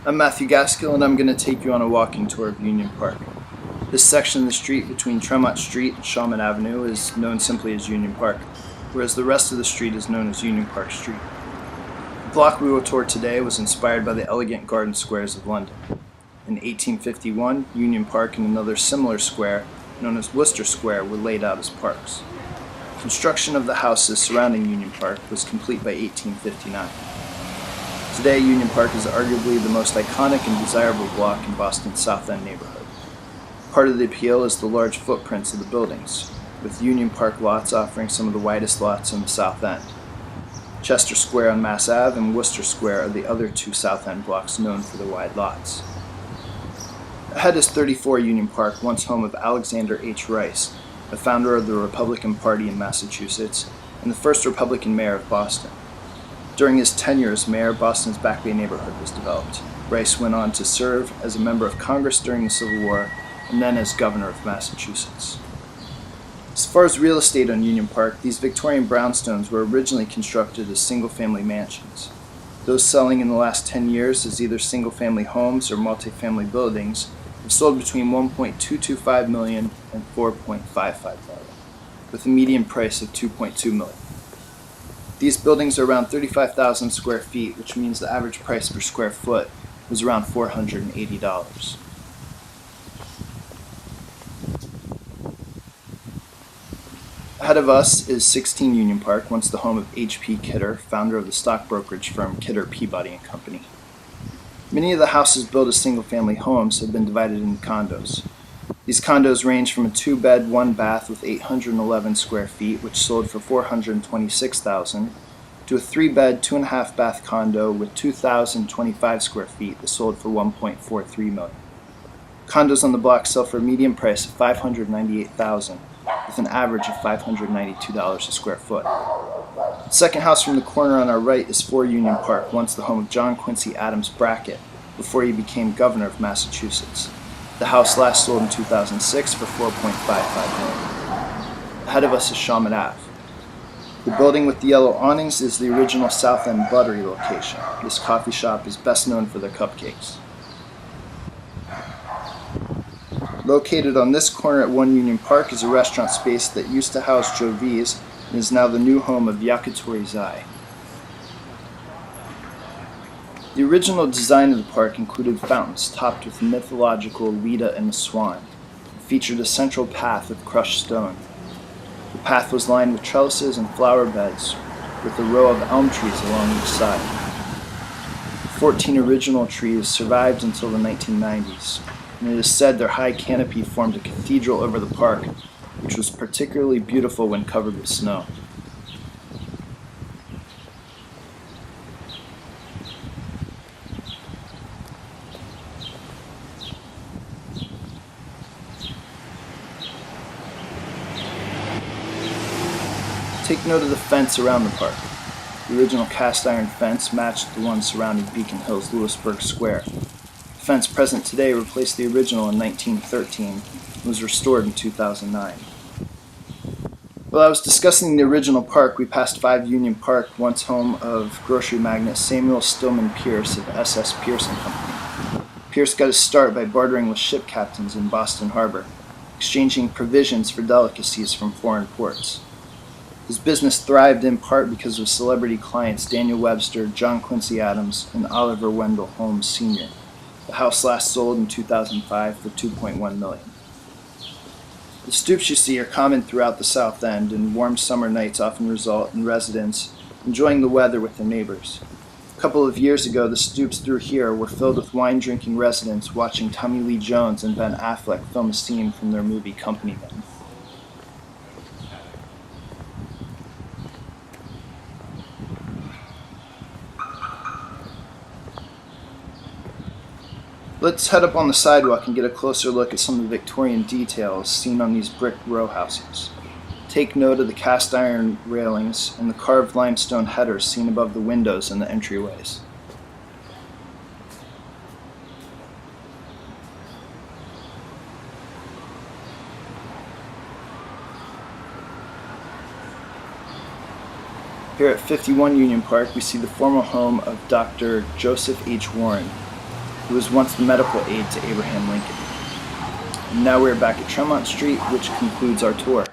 I'm Matthew.Gaskill, and I'm going to take you on a walking tour of Union Park. This section of the street between Tremont Street and Shawman Avenue is known simply as Union Park, whereas the rest of the street is known as Union Park Street. The block we will tour today was inspired by the elegant garden squares of London. In 1851, Union Park and another similar square, known as Worcester Square, were laid out as parks. Construction of the houses surrounding Union Park was complete by 1859. Today, Union Park is arguably the most iconic and desirable block in Boston's South End neighborhood. Part of the appeal is the large footprints of the buildings, with Union Park lots offering some of the widest lots in the South End. Chester Square on Mass Ave and Worcester Square are the other two South End blocks known for their wide lots. Ahead is 34 Union Park, once home of Alexander H. Rice, the founder of the Republican Party in Massachusetts and the first Republican mayor of Boston. During his tenure as mayor, Boston's Back Bay neighborhood was developed. Rice went on to serve as a member of Congress during the Civil War and then as governor of Massachusetts. As far as real estate on Union Park, these Victorian brownstones were originally constructed as single-family mansions. Those selling in the last 10 years as either single-family homes or multifamily buildings have sold between $1.225 million and $4.55 million, with a median price of $2.2 million. These buildings are around 35,000 square feet, which means the average price per square foot was around $480. Ahead of us is 16 Union Park, once the home of H.P. Kidder, founder of the stock brokerage firm Kidder, Peabody & Company. Many of the houses built as single-family homes have been divided into condos. These condos range from a 2-bed, 1-bath with 811 square feet, which sold for $426,000, to a 3-bed, 2.5-bath condo with 2,025 square feet that sold for $1.43 million. Condos on the block sell for a median price of $598,000, with an average of $592 a square foot. The second house from the corner on our right is 4 Union Park, once the home of John Quincy Adams Brackett, before he became governor of Massachusetts. The house last sold in 2006 for $4.55 million. Ahead of us is Shawman Ave. The building with the yellow awnings is the original South End Buttery location. This coffee shop is best known for their cupcakes. Located on this corner at 1 Union Park is a restaurant space that used to house Joe V's and is now the new home of Yakitori Zai. The original design of the park included fountains topped with mythological Leda and the Swan. It featured a central path of crushed stone. The path was lined with trellises and flower beds, with a row of elm trees along each side. 14 original trees survived until the 1990s, and it is said their high canopy formed a cathedral over the park, which was particularly beautiful when covered with snow. Take note of the fence around the park. The original cast iron fence matched the one surrounding Beacon Hill's Lewisburg Square. The fence present today replaced the original in 1913 and was restored in 2009. While I was discussing the original park, we passed 5 Union Park, once home of grocery magnate Samuel Stillman Pierce of S.S. Pierce & Company. Pierce got his start by bartering with ship captains in Boston Harbor, exchanging provisions for delicacies from foreign ports. His business thrived in part because of celebrity clients Daniel Webster, John Quincy Adams, and Oliver Wendell Holmes Sr. The house last sold in 2005 for $2.1 million. The stoops you see are common throughout the South End, and warm summer nights often result in residents enjoying the weather with their neighbors. A couple of years ago, the stoops through here were filled with wine-drinking residents watching Tommy Lee Jones and Ben Affleck film a scene from their movie Company Men. Let's head up on the sidewalk and get a closer look at some of the Victorian details seen on these brick row houses. Take note of the cast iron railings and the carved limestone headers seen above the windows and the entryways. Here at 51 Union Park, we see the former home of Dr. Joseph H. Warren, who was once the medical aide to Abraham Lincoln. And now we're back at Tremont Street, which concludes our tour.